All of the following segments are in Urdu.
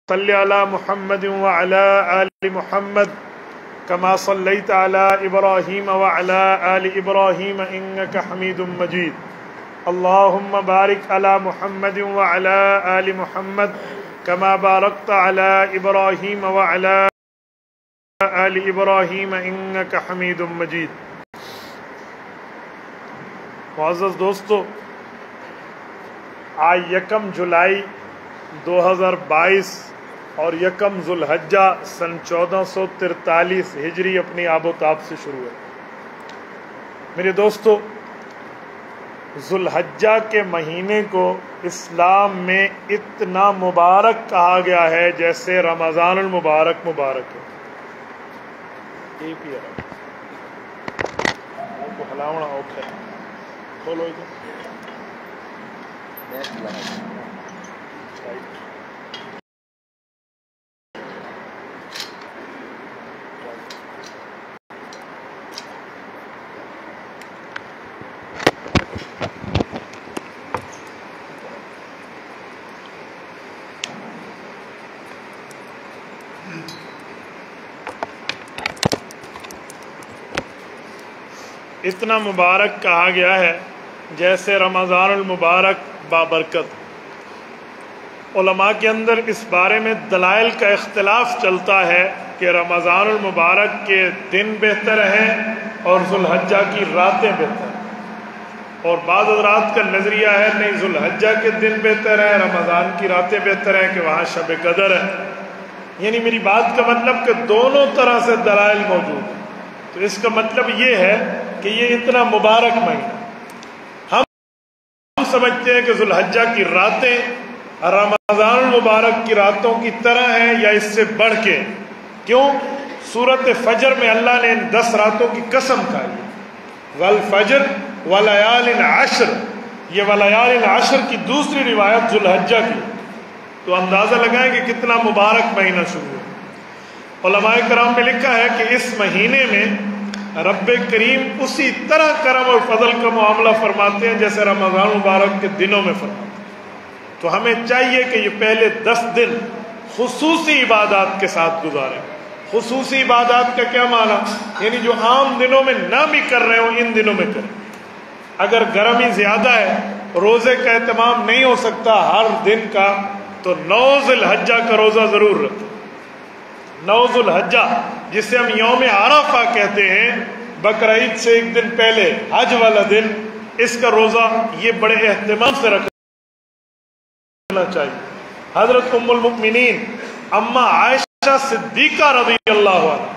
صلی علی محمد وعلی آل محمد كما صليت على إبراهيم وعلى آل إبراهيم إنك حميد مجيد اللهم بارك على محمد وعلى آل محمد كما باركت على إبراهيم وعلى آل إبراهيم إنك حميد مجيد. معزز دوستو، آج 1 جولائی 2022 اور 1 ذوالحجہ سن 1443 ہجری اپنی آب و تاب سے شروع ہے. میرے دوستو، ذوالحجہ کے مہینے کو اسلام میں اتنا مبارک کہا گیا ہے جیسے رمضان المبارک مبارک ہے. ایک ہی ہے کو ہلاونا اوکے کھولو ادھر. اتنا مبارک کہا گیا ہے جیسے رمضان المبارک بابرکت. علماء کے اندر اس بارے میں دلائل کا اختلاف چلتا ہے کہ رمضان المبارک کے دن بہتر ہیں اور ذوالحجہ کی راتیں بہتر ہیں، اور بعض حضرات کا نظریہ ہے نہیں، ذوالحجہ کے دن بہتر ہیں، رمضان کی راتیں بہتر ہیں کہ وہاں شب قدر ہے. یعنی میری بات کا مطلب کہ دونوں طرح سے دلائل موجود ہیں. تو اس کا مطلب یہ ہے کہ یہ اتنا مبارک مہینہ، ہم سمجھتے ہیں کہ ذوالحجہ کی راتیں رمضان المبارک کی راتوں کی طرح ہیں یا اس سے بڑھ کے. کیوں؟ سورۃ فجر میں اللہ نے ان 10 راتوں کی قسم کھائی ہے، والفجر ولیال عشر. یہ ولیال عشر کی دوسری روایت ذوالحجہ کی. تو اندازہ لگائیں کہ کتنا مبارک مہینہ شروع ہے. علماء کرام نے لکھا ہے کہ اس مہینے میں رب کریم اسی طرح کرم اور فضل کا معاملہ فرماتے ہیں جیسے رمضان مبارک کے دنوں میں فرماتے ہیں. تو ہمیں چاہیے کہ یہ پہلے 10 دن خصوصی عبادات کے ساتھ گزاریں. خصوصی عبادات کا کیا معنی؟ یعنی جو عام دنوں میں نہ بھی کر رہے ہوں ان دنوں میں کریں. اگر گرمی زیادہ ہے، روزے کا اہتمام نہیں ہو سکتا ہر دن کا، تو 9 ذوالحجہ کا روزہ ضرور رکھیں. 9 ذوالحجہ جسے ہم یوم عرفہ کہتے ہیں، بقرعید سے 1 دن پہلے حج والا دن، اس کا روزہ یہ بڑے اہتمام سے رکھنا چاہیے. حضرت ام المؤمنین اماں عائشہ صدیقہ رضی اللہ عنہ،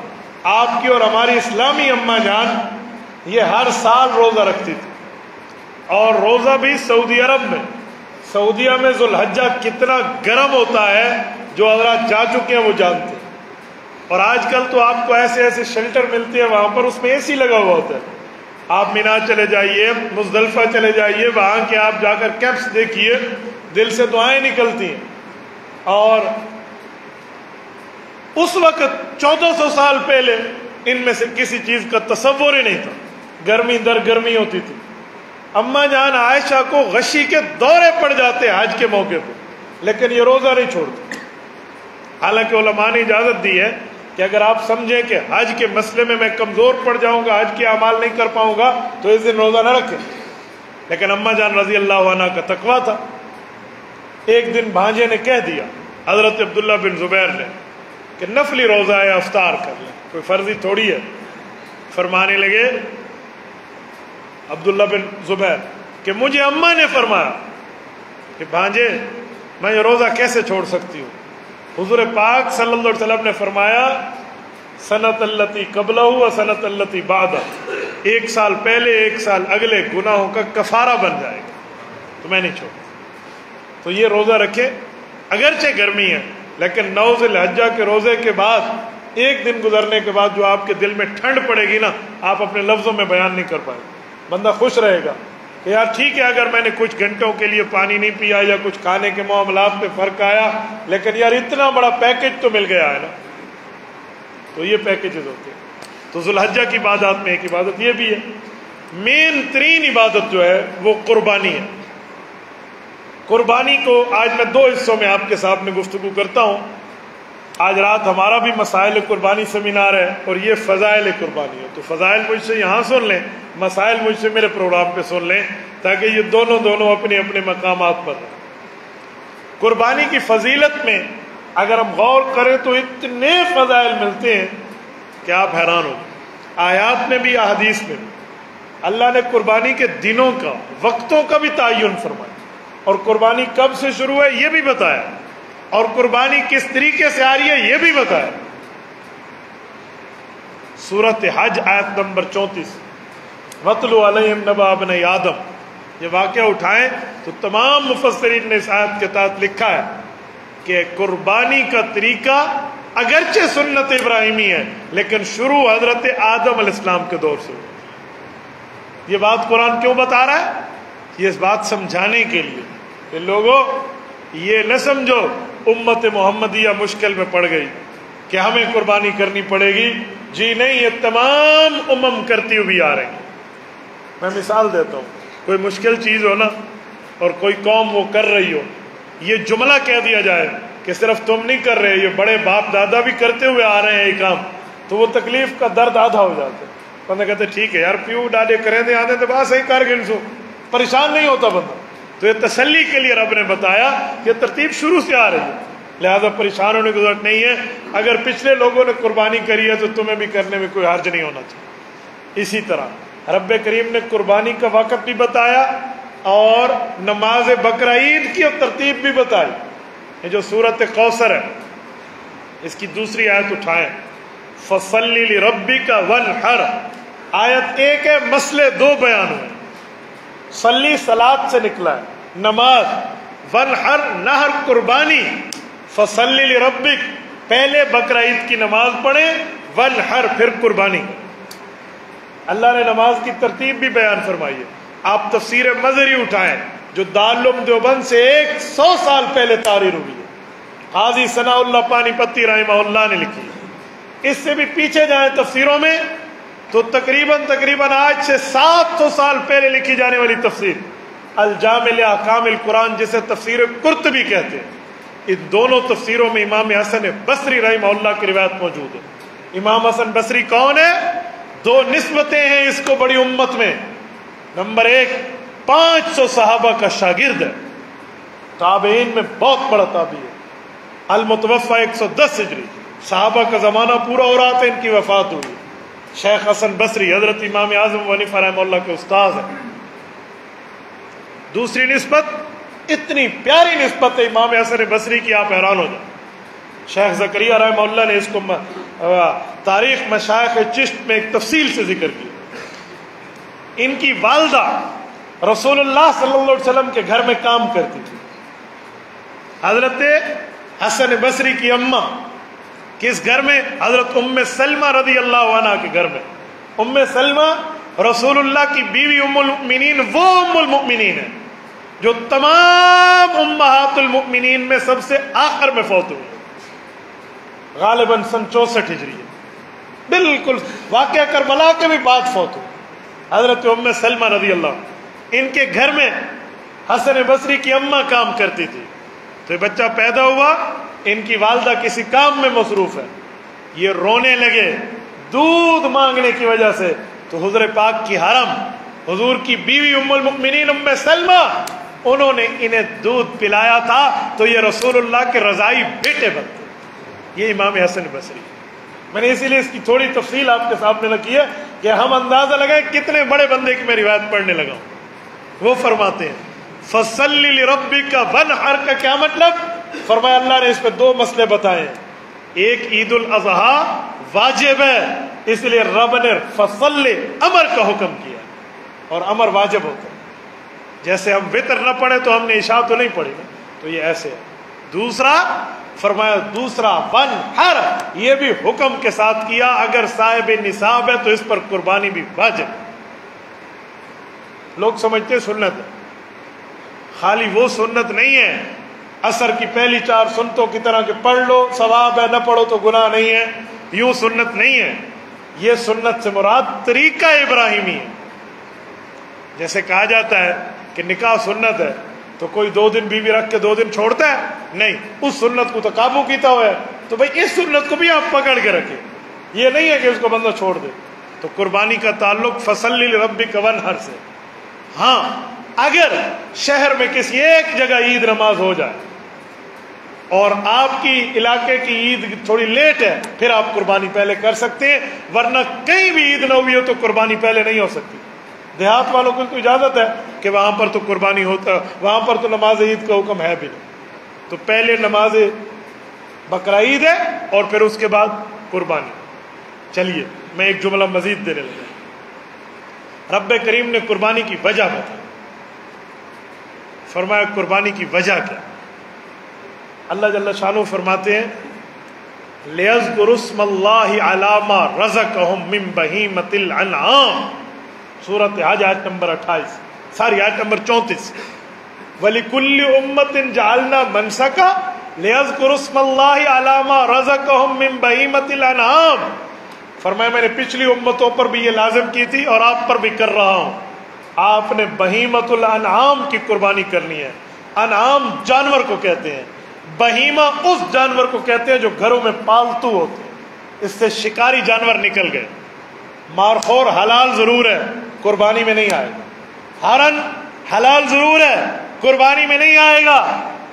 آپ کی اور ہماری اسلامی اماں جان، یہ ہر سال روزہ رکھتی تھی. اور روزہ بھی سعودی عرب میں. سعودیہ میں ذوالحجہ کتنا گرم ہوتا ہے، جو حضرات جا چکے ہیں وہ جانتے ہیں. اور آج کل تو آپ کو ایسے ایسے شیلٹر ملتے ہیں وہاں پر اس میں اے سی لگا ہوا ہوتا ہے. آپ مینا چلے جائیے، مزدلفہ چلے جائیے، وہاں کے آپ جا کر کیمپس دیکھیے، دل سے دعائیں نکلتی ہیں. اور اس وقت 1400 سال پہلے ان میں سے کسی چیز کا تصور ہی نہیں تھا. گرمی در گرمی ہوتی تھی. اماں جان عائشہ کو غشی کے دورے پڑ جاتے حج کے موقع پہ، لیکن یہ روزہ نہیں چھوڑتے. حالانکہ علماء نے اجازت دی ہے کہ اگر آپ سمجھیں کہ حج کے مسئلے میں میں کمزور پڑ جاؤں گا، حج کے اعمال نہیں کر پاؤں گا، تو اس دن روزہ نہ رکھیں. لیکن اماں جان رضی اللہ عنہ کا تقویٰ تھا. ایک دن بھانجے نے کہہ دیا حضرت عبداللہ بن زبیر نے کہ نفلی روزہ ہے، افطار کر لیں، کوئی فرضی تھوڑی ہے. فرمانے لگے عبداللہ بن زبیر کہ مجھے اماں نے فرمایا کہ بھانجے میں یہ روزہ کیسے چھوڑ سکتی ہوں. حضور پاک صلی اللہ علیہ وسلم نے فرمایا سنت اللتی قبلہ و سنت اللتی بعدہ، 1 سال پہلے 1 سال اگلے گناہوں کا کفارہ بن جائے گا. تو میں نہیں چھوڑتا. تو یہ روزہ رکھیں، اگرچہ گرمی ہے، لیکن 9 ذوالحجہ کے روزے کے بعد 1 دن گزرنے کے بعد جو آپ کے دل میں ٹھنڈ پڑے گی نا، آپ اپنے لفظوں میں بیان نہیں کر پائے. بندہ خوش رہے گا کہ یار ٹھیک ہے اگر میں نے کچھ گھنٹوں کے لیے پانی نہیں پیا یا کچھ کھانے کے معاملات میں فرق آیا، لیکن یار اتنا بڑا پیکج تو مل گیا ہے نا. تو یہ پیکیجز ہوتے ہیں. تو ذوالحجہ کی عبادات میں ایک عبادت یہ بھی ہے. مین ترین عبادت جو ہے وہ قربانی ہے. قربانی کو آج میں دو حصوں میں آپ کے ساتھ میں گفتگو کرتا ہوں. آج رات ہمارا بھی مسائل قربانی سیمینار ہے اور یہ فضائل قربانی ہے، تو فضائل مجھ سے یہاں سن لیں، مسائل مجھ سے میرے پروگرام پہ سن لیں، تاکہ یہ دونوں اپنے اپنے مقامات پر ہیں۔ قربانی کی فضیلت میں اگر ہم غور کریں تو اتنے فضائل ملتے ہیں کہ آپ حیران ہو۔ آیات میں بھی احادیث میں بھی اللہ نے قربانی کے دنوں کا، وقتوں کا بھی تعین فرمایا، اور قربانی کب سے شروع ہے یہ بھی بتایا، اور قربانی کس طریقے سے آ رہی ہے یہ بھی بتایا۔ سورۃ حج آیت نمبر 34، وَاتْلُ عَلَيْهِمْ نَبَأَ ابْنَيْ آدَمَ، یہ واقعہ اٹھائیں تو تمام مفسرین نے اس آیت کے تحت لکھا ہے کہ قربانی کا طریقہ اگرچہ سنت ابراہیمی ہے لیکن شروع حضرت آدم علیہ السلام کے دور سے۔ یہ بات قرآن کیوں بتا رہا ہے؟ یہ اس بات سمجھانے کے لیے کہ لوگوں یہ نہ سمجھو امت محمدیہ مشکل میں پڑ گئی کہ ہمیں قربانی کرنی پڑے گی، جی نہیں، یہ تمام امم کرتی ہوئی آ رہی ہیں۔ میں مثال دیتا ہوں، کوئی مشکل چیز ہو نا اور کوئی قوم وہ کر رہی ہو، یہ جملہ کہہ دیا جائے کہ صرف تم نہیں کر رہے، یہ بڑے باپ دادا بھی کرتے ہوئے آ رہے ہیں یہ کام، تو وہ تکلیف کا درد آدھا ہو جاتا ہے۔ بندہ کہتے ٹھیک ہے یار، پیو ڈاڈے کریں دے آنے تو بات صحیح کر گن سو، پریشان نہیں ہوتا بندہ۔ تو یہ تسلی کے لیے رب نے بتایا کہ ترتیب شروع سے آ رہی ہے، لہذا پریشان ہونے کی ضرورت نہیں ہے۔ اگر پچھلے لوگوں نے قربانی کری ہے تو تمہیں بھی کرنے میں کوئی حرج نہیں ہونا چاہیے۔ اسی طرح رب کریم نے قربانی کا وقت بھی بتایا اور نماز بقرہ عید کی ترتیب بھی بتائی۔ یہ جو سورۃ کوثر ہے اس کی دوسری آیت اٹھائیں، فَصَلِّ لِرَبِّكَ وَانْحَرْ، آیت 1 ہے، مسئلے 2 بیان ہوئے۔ صلی صلاۃ سے نکلا ہے، نماز، وَانْحَرْ نہر قربانی، فَصَلِّ لِرَبِّكَ پہلے بقرہ عید کی نماز پڑھیں، وَانْحَرْ پھر قربانی۔ اللہ نے نماز کی ترتیب بھی بیان فرمائی ہے۔ آپ تفسیر مظہری اٹھائیں جو دارالعلوم دیوبند سے 100 سال پہلے تحریر ہوئی ہے، قاضی ثناء اللہ پانی پتی رحمہ اللہ نے لکھی ہے۔ اس سے بھی پیچھے جائیں تفسیروں میں تو تقریباً آج سے 700 سال پہلے لکھی جانے والی تفسیر الجامع لاحکام القرآن، جسے تفسیر قرطبی کہتے ہیں، ان دونوں تفسیروں میں امام حسن بصری رحمہ اللہ کی روایت موجود ہے۔ امام حسن بصری کون ہے؟ 2 نسبتیں ہیں اس کو بڑی امت میں۔ نمبر 1، 500 صحابہ کا شاگرد ہے، تابعین میں بہت بڑا تابعی ہے، المتوفى 110 ہجری، صحابہ کا زمانہ پورا ہو رہا تھا، ان کی وفات ہوئی۔ شیخ حسن بصری حضرت امام اعظم ابو حنیفہ رحمہ اللہ کے استاد ہیں۔ دوسری نسبت، اتنی پیاری نسبت ہے امام حسن بصری کی، آپ حیران ہو جائیں۔ شیخ زکریہ رحمہ اللہ نے اس کو تاریخ مشائخ چشت میں ایک تفصیل سے ذکر کیا۔ ان کی والدہ رسول اللہ صلی اللہ علیہ وسلم کے گھر میں کام کرتی تھی۔ حضرت حسن بصری کی اماں کس گھر میں؟ حضرت ام سلمہ رضی اللہ عنہ کے گھر میں۔ ام سلمہ رسول اللہ کی بیوی ام المؤمنین، وہ ام المؤمنین ہے جو تمام امہات المؤمنین میں سب سے آخر میں فوت ہوئی، غالباً سن 64 ہجری ہے، بالکل واقعہ کربلا کے بھی بعد فوت ہوئی حضرت ام سلمہ رضی اللہ عنہ۔ ان کے گھر میں حسن بصری کی اماں کام کرتی تھی، تو یہ بچہ پیدا ہوا، ان کی والدہ کسی کام میں مصروف ہے، یہ رونے لگے دودھ مانگنے کی وجہ سے، تو حضور پاک کی حرم، حضور کی بیوی ام المؤمنین ام سلمہ، انہوں نے انہیں دودھ پلایا تھا، تو یہ رسول اللہ کے رضائی بیٹے بنتے۔ یہ امام حسن بصری، میں نے اسی لیے اس کی تھوڑی تفصیل آپ کے سامنے رکھی ہے کہ ہم اندازہ لگائیں کتنے بڑے بندے کی میں روایت پڑھنے لگا ہوں۔ وہ فرماتے ہیں فَصَلِّ لِرَبِّكَ وَانْحَرْ کا کیا مطلب؟ فرمایا اللہ نے اس پہ 2 مسئلے بتائے ہیں۔ ایک عید الاضحیٰ واجب ہے، اس لیے رب نے فصل امر کا حکم کیا، اور امر واجب ہوتا ہے۔ جیسے ہم وطر نہ پڑھیں تو ہم نے عشاء تو نہیں پڑھی نا، تو یہ ایسے ہے۔ دوسرا فرمایا، دوسرا وانحر، یہ بھی حکم کے ساتھ کیا، اگر صاحب نصاب ہے تو اس پر قربانی بھی واجب۔ لوگ سمجھتے سنت ہے، خالی وہ سنت نہیں ہے عصر کی پہلی 4 سنتوں کی طرح کہ پڑھ لو ثواب ہے، نہ پڑھو تو گناہ نہیں ہے، یوں سنت نہیں ہے۔ یہ سنت سے مراد طریقہ ابراہیمی ہے۔ جیسے کہا جاتا ہے کہ نکاح سنت ہے، تو کوئی 2 دن بیوی رکھ کے 2 دن چھوڑتا ہے؟ نہیں، اس سنت کو تو قابو کیتا ہوا ہے، تو بھائی اس سنت کو بھی آپ پکڑ کے رکھیں، یہ نہیں ہے کہ اس کو بندہ چھوڑ دے۔ تو قربانی کا تعلق فصلی لربک ونحر سے۔ ہاں اگر شہر میں کسی ایک جگہ عید نماز ہو جائے اور آپ کی علاقے کی عید تھوڑی لیٹ ہے، پھر آپ قربانی پہلے کر سکتے ہیں، ورنہ کہیں بھی عید نہ ہوئی ہو تو قربانی پہلے نہیں ہو سکتی۔ دیہات والوں کو تو اجازت ہے کہ وہاں پر تو قربانی ہوتا، وہاں پر تو نماز عید کا حکم ہے بھی نہیں، تو پہلے نماز بقرہ عید ہے اور پھر اس کے بعد قربانی۔ چلیے میں ایک جملہ مزید دینے لگا۔ رب کریم نے قربانی کی وجہ بتائی، فرمایا قربانی کی وجہ کیا؟ اللہ جل شانہ فرماتے ہیں لِيَذْكُرُوا اسْمَ اللَّهِ عَلَىٰ مَا رَزَقَهُم مِّن بَهِيمَةِ الْأَنْعَامِ، سورۃ حج آیت نمبر 28، ساری آیت نمبر 34۔ وَلِكُلِّ أُمَّةٍ جَعَلْنَا مَنْسَكًا لِيَذْكُرُوا اسْمَ اللَّهِ عَلَىٰ مَا رَزَقَهُم مِّن بَهِيمَةِ الْأَنْعَامِ، فرمایا میں نے پچھلی امتوں پر بھی یہ لازم کی تھی اور آپ پر بھی کر رہا ہوں، آپ نے بہیمۃ الانعام کی قربانی کرنی ہے۔ انعام جانور کو کہتے ہیں، بہیمہ اس جانور کو کہتے ہیں جو گھروں میں پالتو ہوتے ہیں، اس سے شکاری جانور نکل گئے۔ مارخور حلال ضرور ہے، قربانی میں نہیں آئے گا۔ ہرن حلال ضرور ہے، قربانی میں نہیں آئے گا۔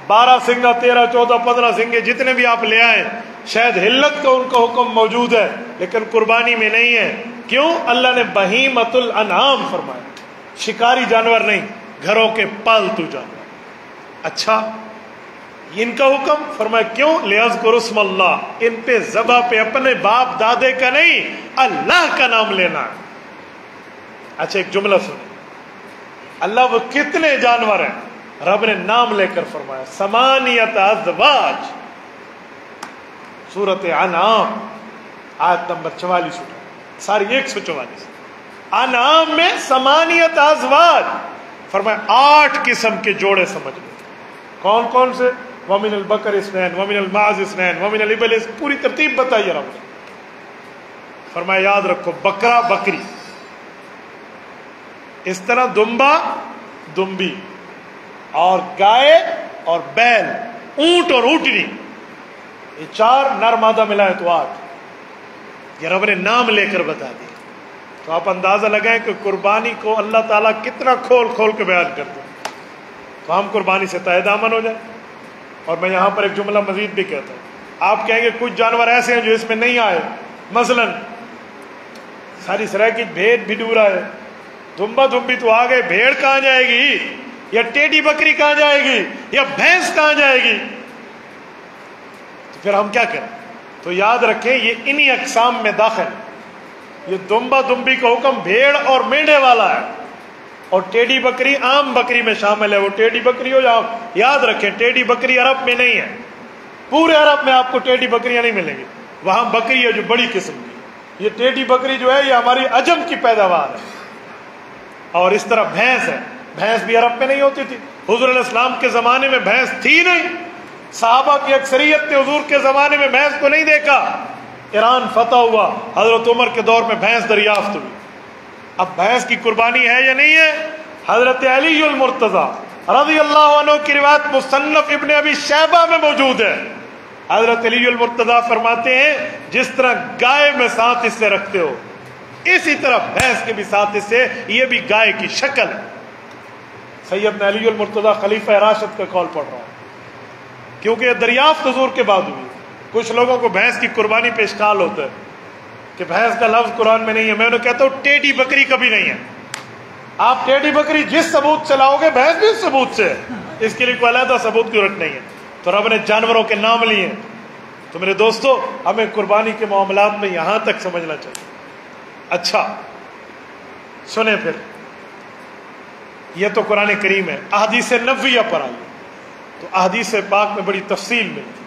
12 سنگا 13 14 15 سنگے جتنے بھی آپ لے آئیں، شاید حلت کا ان کا حکم موجود ہے لیکن قربانی میں نہیں ہے۔ کیوں؟ اللہ نے بہیمۃ الانعام فرمایا، شکاری جانور نہیں، گھروں کے پالتو جانور۔ اچھا ان کا حکم فرمایا کیوں؟ لِيَذْكُرُوا اسْمَ اللَّهِ، ان پہ ذبح پہ اپنے باپ دادے کا نہیں، اللہ کا نام لینا ہے۔ اچھا ایک جملہ سنیں، اللہ وہ کتنے جانور ہیں رب نے نام لے کر فرمایا، 8 ازواج، سورۃ انعام آیت نمبر 44، ساری 144۔ انعام میں 8 ازواج، فرمایا 8 قسم کے جوڑے سمجھ لو۔ کون کون سے؟ وَمِنَ الْبَقَرِ اثْنَيْنِ وَمِنَ الْمَعْزِ اثْنَيْنِ وَمِنَ الْإِبِلِ، پوری ترتیب بتائیے رب نے۔ فرمایا یاد رکھو، بکرا بکری، اس طرح دمبا دمبی، اور گائے اور بیل، اونٹ اور اونٹنی، یہ 4 نر مادہ ملائے تو 8، یہ رب نے نام لے کر بتا دیا۔ تو آپ اندازہ لگائیں کہ قربانی کو اللہ تعالیٰ کتنا کھول کھول کے بیان کرتے ہیں، تو ہم قربانی سے تائید آمن ہو جائیں۔ اور میں یہاں پر ایک جملہ مزید بھی کہتا ہوں، آپ کہیں گے کچھ جانور ایسے ہیں جو اس میں نہیں آئے، مثلا ساری سرائے بھیڑ بھی ڈورا ہے، دمبا دمبی تو آ گئے، بھیڑ کہاں جائے گی، یا ٹیڈی بکری کہاں جائے گی، یا بھینس کہاں جائے گی؟ تو پھر ہم کیا کریں؟ تو یاد رکھیں یہ انہی اقسام میں داخل ہے۔ یہ دمبا دمبی کا حکم بھیڑ اور مینڈے والا ہے، اور ٹیڈی بکری عام بکری میں شامل ہے۔ وہ ٹیڈی بکری ہو یا یاد رکھیں ٹیڈی بکری عرب میں نہیں ہے، پورے عرب میں آپ کو ٹیڈی بکریاں نہیں ملیں گی، وہاں بکری ہے جو بڑی قسم کی۔ یہ ٹیڈی بکری جو ہے یہ ہماری عجم کی پیداوار ہے۔ اور اس طرح بھینس ہے، بھینس بھی عرب میں نہیں ہوتی تھی، حضور علیہ السلام کے زمانے میں بھینس تھی نہیں، صحابہ کی اکثریت نے حضور کے زمانے میں بھینس کو نہیں دیکھا۔ ایران فتح ہوا، حضرت عمر کے دور میں بھینس دریافت ہوئی۔ اب بھینس کی قربانی ہے یا نہیں ہے؟ حضرت علی المرتضیٰ رضی اللہ عنہ کی روایت مصنف ابن ابی شیبہ میں موجود ہے۔ حضرت علی المرتضیٰ فرماتے ہیں جس طرح گائے میں 7 حصے رکھتے ہو، اسی طرح بھینس کے بھی 7 حصے، یہ بھی گائے کی شکل ہے۔ سیدنا علی المرتضیٰ خلیفہ راشد کا قول پڑھ رہا ہوں، کیونکہ یہ دریافت حضور کے بعد ہوئی۔ کچھ لوگوں کو بھینس کی قربانی پہ اشکال ہوتا ہے کہ بھینس کا لفظ قرآن میں نہیں ہے۔ میں انہیں کہتا ہوں ٹیڈی بکری کبھی نہیں ہے۔ آپ ٹیڈی بکری جس ثبوت سے لاؤ گے، بھینس بھی اس ثبوت سے، اس کے لیے کوئی علیحدہ ثبوت کی ضرورت نہیں ہے۔ تو رب نے جانوروں کے نام لیے۔ تو میرے دوستو، ہمیں قربانی کے معاملات میں یہاں تک سمجھنا چاہیے۔ اچھا سنیں، پھر یہ تو قرآن کریم ہے، احادیث نبویہ پر آئی تو احادیث پاک میں بڑی تفصیل ملتی۔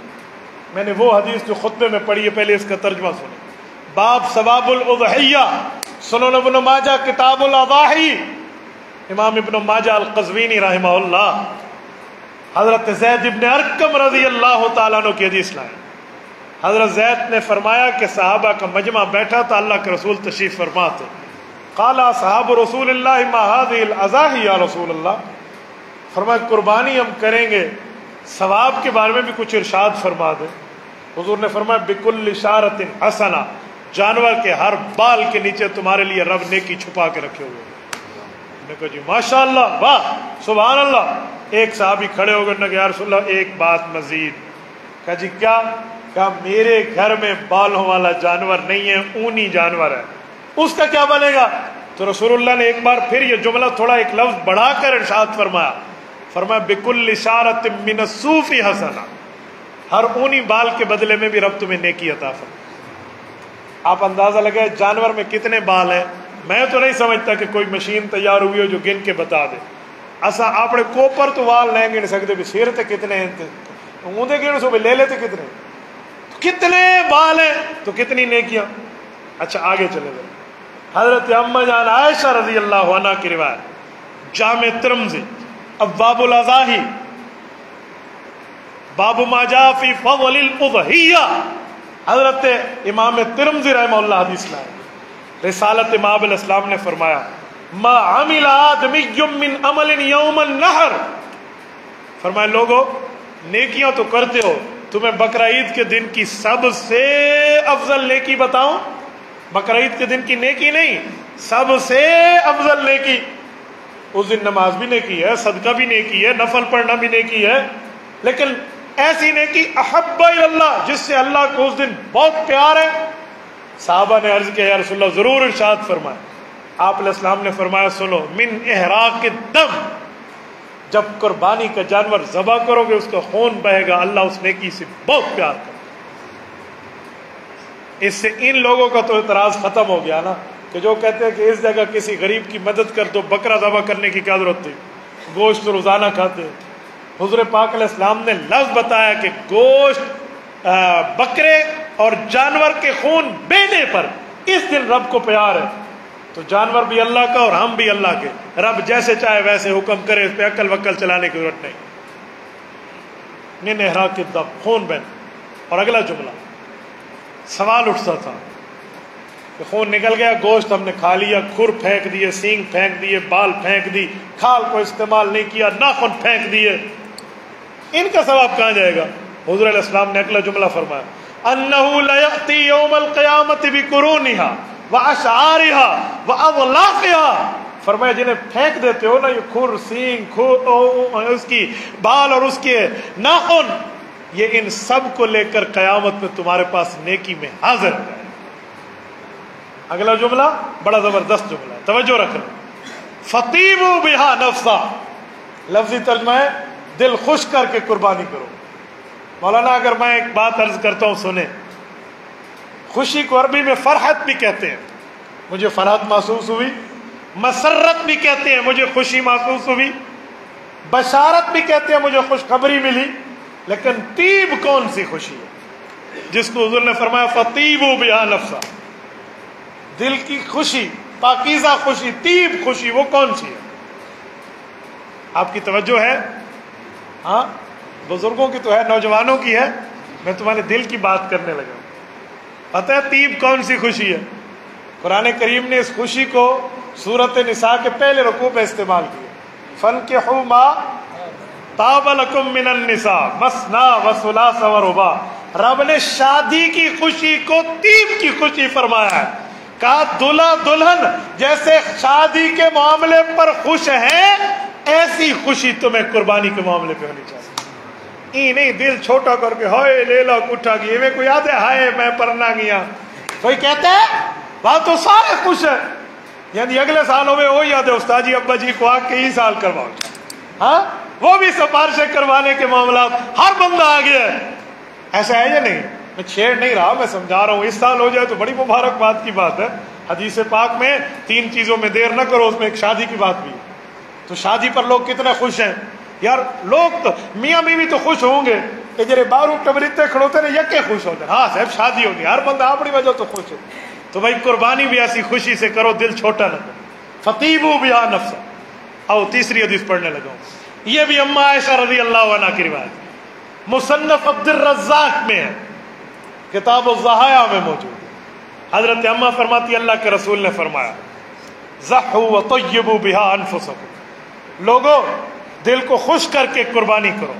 میں نے وہ حدیث جو خطبے میں پڑھی ہے، پہلے اس کا ترجمہ سنیں۔ باب ثواب الاضحیہ، سنن ابن ماجہ کتاب الاضاحی، امام ابن ماجہ القزوینی رحمہ اللہ حضرت زید ابن ارقم رضی اللہ تعالیٰ عنہ کی حدیث لائے۔ حضرت زید نے فرمایا کہ صحابہ کا مجمع بیٹھا تھا، اللہ کے رسول تشریف فرما تھے۔ قال اصحاب رسول اللہ ما هذه الاضاحی یا رسول اللہ، فرمایا قربانی ہم کریں گے، ثواب کے بارے میں بھی کچھ ارشاد فرما دیں۔ حضور نے فرمایا بکل اشارت حسنہ، جانور کے ہر بال کے نیچے تمہارے لیے رب نیکی چھپا کے رکھے ہوئے۔ میں نے کہا جی ماشاء اللہ، واہ سبحان اللہ۔ ایک صحابی کھڑے ہو گئے، یا رسول اللہ ایک بات مزید۔ کہا جی کیا؟ کہا میرے گھر میں بالوں والا جانور نہیں ہے، اونی جانور ہے، اس کا کیا بنے گا؟ تو رسول اللہ نے ایک بار پھر یہ جملہ تھوڑا ایک لفظ بڑھا کر ارشاد فرمایا، فرمایا بکل اشارت من الصوف حسنہ، ہر اونی بال کے بدلے میں بھی رب تمہیں نیکی عطا فرمائے۔ آپ اندازہ لگائے جانور میں کتنے بال ہیں؟ میں تو نہیں سمجھتا کہ کوئی مشین تیار ہوئی ہو جو گن کے بتا دے۔ ایسا آپ کوپر تو وال نہیں گن سکتے بھی سیر تے کتنے ہیں، اونده گن سو بھی لے لیتے کتنے، کتنے بال ہیں تو کتنی نیکیاں۔ اچھا آگے چلے گئے، حضرت اما جان عائشہ رضی اللہ عنہ کی روایت، جامع ترمذی ابواب الاضاحی، باب ما جاء فی فضل الاضحیہ، حضرت امام ترمذی رحمہ اللہ حدیث لائے۔ رسالت امام الاسلام نے فرمایا ما عمل آدمی من عمل یوم النحر، فرمایا لوگو نیکیاں تو کرتے ہو، تمہیں بقرعید کے دن کی سب سے افضل نیکی بتاؤں؟ بقرعید کے دن کی نیکی نہیں، سب سے افضل نیکی۔ اس دن نماز بھی نیکی ہے، صدقہ بھی نیکی ہے، نفل پڑھنا بھی نیکی ہے، لیکن ایسی نیکی احب اللہ جس سے اللہ کو اس دن بہت پیار ہے۔ صحابہ نے عرض کیا یا رسول اللہ ضرور ارشاد فرمائے۔ آپ علیہ السلام نے فرمایا سنو، من احراق الدم، جب قربانی کا جانور ذبح کرو گے اس کا خون بہے گا، اللہ اس نیکی سے بہت پیار کرے۔ اس سے ان لوگوں کا تو اعتراض ختم ہو گیا نا، کہ جو کہتے ہیں کہ اس جگہ کسی غریب کی مدد کر دو، بکرا ذبح کرنے کی کیا ضرورت تھی، گوشت تو روزانہ کھاتے ہیں۔ حضور پاک علیہ السلام نے لفظ بتایا کہ گوشت بکرے اور جانور کے خون بہنے پر اس دن رب کو پیار ہے، تو جانور بھی اللہ کا اور ہم بھی اللہ کے، رب جیسے چاہے ویسے حکم کرے، اس پہ عقل وکل چلانے کی ضرورت نہیں۔ من احراق الدم، خون بہنا۔ اور اگلا جملہ، سوال اٹھتا تھا کہ خون نکل گیا، گوشت ہم نے کھا لیا، کھر پھینک دیے، سینگ پھینک دیے، بال پھینک دی، کھال کو استعمال نہیں کیا، ناخن پھینک دیے، ان کا ثواب کہاں جائے گا؟ حضور علیہ السلام نے اگلا جملہ فرمایا انہ لیأتی یوم القیامت بقرونہا واشعارہا واضلافہا، فرمایا جنہیں پھینک دیتے ہو نا، یہ کھر سینگ اس کی بال اور اس کے ناخن، یہ ان سب کو لے کر قیامت میں تمہارے پاس نیکی میں حاضر ہے۔ اگلا جملہ بڑا زبردست جملہ ہے، توجہ رکھنا، فطیبوا بہا نفسا، لفظی ترجمہ ہے دل خوش کر کے قربانی کرو۔ مولانا اگر میں ایک بات عرض کرتا ہوں سنیں، خوشی کو عربی میں فرحت بھی کہتے ہیں، مجھے فرحت محسوس ہوئی، مسرت بھی کہتے ہیں مجھے خوشی محسوس ہوئی، بشارت بھی کہتے ہیں مجھے خوشخبری ملی، لیکن طیب کون سی خوشی ہے جس کو حضور نے فرمایا فطیبوا بہا نفسا، دل کی خوشی، پاکیزہ خوشی، طیب خوشی، وہ کون سی ہے؟ آپ کی توجہ ہے؟ ہاں بزرگوں کی تو ہے، نوجوانوں کی ہے، میں تمہارے دل کی بات کرنے لگا۔ پتہ ہے طیب کون سی خوشی ہے؟ قرآن کریم نے اس خوشی کو سورۃ نساء کے پہلے رکوع پہ استعمال کیا، فَانْكِحُوا مَا طَابَ لَكُم مِّنَ النِّسَاءِ مَثْنَىٰ وَثُلَاثَ وَرُبَاعَ، رب نے شادی کی خوشی کو طیب کی خوشی فرمایا ہے۔ کہا دلہا دلہن جیسے شادی کے معاملے پر خوش ہے، ایسی خوشی تمہیں قربانی کے معاملے پہ ہونی چاہیے۔ ای نہیں دل چھوٹا کر کے ہائے لیلا کٹھا گئی، میں کوئی یاد ہے ہائے میں پرنا گیا، کوئی کہتا ہے وہاں تو سارے خوش ہیں، یعنی اگلے سالوں میں وہ یاد ہے استاد جی ابا جی کو آ کے ہی سال کرواؤ، ہاں وہ بھی سفارشیں کروانے کے معاملات، ہر بندہ آ گیا ہے۔ ایسا ہے یا نہیں؟ میں چھیڑ نہیں رہا، میں سمجھا رہا ہوں، اس سال ہو جائے تو بڑی مبارک بات کی بات ہے۔ حدیث پاک میں 3 چیزوں میں دیر نہ کرو، اس میں ایک شادی کی بات بھی ہے۔ تو شادی پر لوگ کتنے خوش ہیں یار، لوگ تو میاں بیوی تو خوش ہوں گے کہ جرے بارو ٹبریتے کھڑوتے نے یکے خوش ہوتے ہیں، ہاں صاحب شادی ہوگی، ہر بندہ اپنی وجہ تو خوش ہے، تو بھائی قربانی بھی ایسی خوشی سے کرو، دل چھوٹا نہ کرو، فطیبوا بہا نفسا۔ آؤ تیسری حدیث پڑھنے لگا ہوں، یہ بھی اما عائشہ رضی اللہ عنہ کی روایت، مصنف عبد الرزاق میں ہے، کتاب الضحایا میں موجود ہے۔ حضرت اما فرماتی اللہ کے رسول نے فرمایا ضحوا وطیبوا بہا انفسکم، لوگو دل کو خوش کر کے قربانی کرو.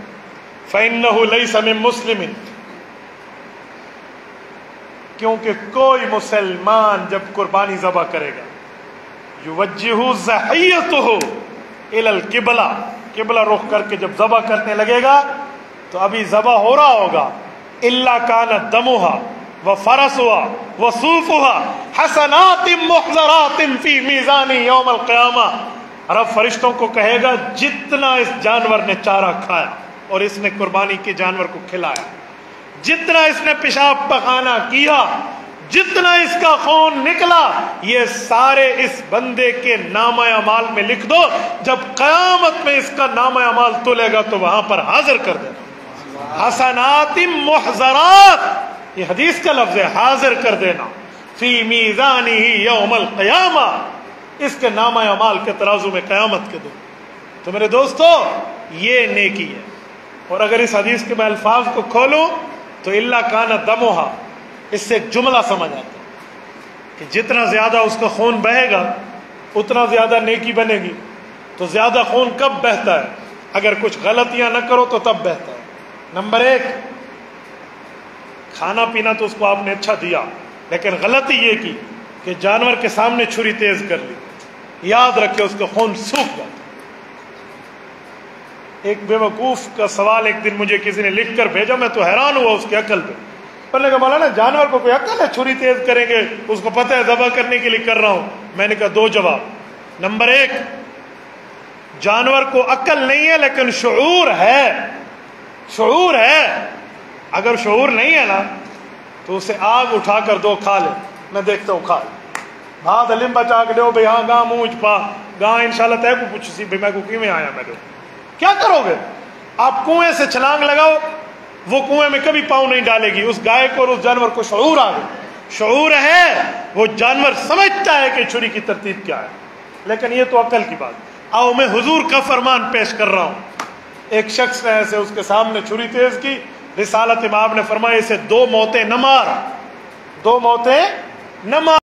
فَإِنَّهُ لَيْسَ مِن مُسْلِمٍ، کیونکہ کوئی مسلمان جب قربانی ذبح کرے گا يُوَجِّهُ ضَحِيَّتُهُ إِلَى الْقِبْلَةِ، قبلہ رخ کر کے جب ذبح کرنے لگے گا تو ابھی ذبح ہو رہا ہوگا. إِلَّا كَانَ دَمُهَا وَفَرَسُهَا وَصُوفُهَا حَسَنَاتٍ مُحْضَرَاتٍ فِي مِيزَانِ يَوْمَ الْقِيَامَةِ. رب فرشتوں کو کہے گا جتنا اس جانور نے چارہ کھایا اور اس نے قربانی کے جانور کو کھلایا، جتنا اس نے پیشاب پخانہ کیا، جتنا اس کا خون نکلا، یہ سارے اس بندے کے نامہ اعمال میں لکھ دو. جب قیامت میں اس کا نامہ اعمال تلے گا تو وہاں پر حاضر کر دینا. حسنات محضرات، یہ حدیث کا لفظ ہے، حاضر کر دینا. فی میزانہ یوم القیامہ، اس کے نامہ اعمال کے ترازو میں قیامت کے دن. تو میرے دوستو یہ نیکی ہے. اور اگر اس حدیث کے میں الفاظ کو کھولوں تو الا کان دمھا، اس سے ایک جملہ سمجھ آتا ہے کہ جتنا زیادہ اس کا خون بہے گا اتنا زیادہ نیکی بنے گی. تو زیادہ خون کب بہتا ہے؟ اگر کچھ غلطیاں نہ کرو تو تب بہتا ہے. نمبر 1، کھانا پینا تو اس کو آپ نے اچھا دیا، لیکن غلطی یہ کی کہ جانور کے سامنے چھری تیز کر لی. یاد رکھے اس کا خون سوکھ جاتا. ایک بے وقوف کا سوال ایک دن مجھے کسی نے لکھ کر بھیجا، میں تو حیران ہوا اس کی عقل پہ. میں نے کہا مولانا جانور کو کوئی عقل ہے چھری تیز کریں گے؟ اس کو پتہ ہے ذبح کرنے کے لیے کر رہا ہوں. میں نے کہا 2 جواب. نمبر 1، جانور کو عقل نہیں ہے لیکن شعور ہے. شعور ہے. اگر شعور نہیں ہے نا تو اسے آگ اٹھا کر دو، کھا لے. میں دیکھتا ہوں کھا لے. بھاد علم بچا کے دو بھئی ہاں گاں موچ پا گاں انشاءاللہ تے کو پوچھ سی بھئی میں کو کیوں میں آیا. میں کیا کرو گے؟ آپ کنویں سے چھلانگ لگاؤ، وہ کنویں میں کبھی پاؤں نہیں ڈالے گی. اس گائے کو اور اس جانور کو شعور آ گیا. شعور ہے، وہ جانور سمجھتا ہے کہ چھری کی ترتیب کیا ہے. لیکن یہ تو عقل کی بات. آؤ میں حضور کا فرمان پیش کر رہا ہوں. ایک شخص نے ایسے اس کے سامنے چھری تیز کی. رسالت امام نے فرمایا اسے 2 موتیں نہ مار، 2 موتیں نہ مار.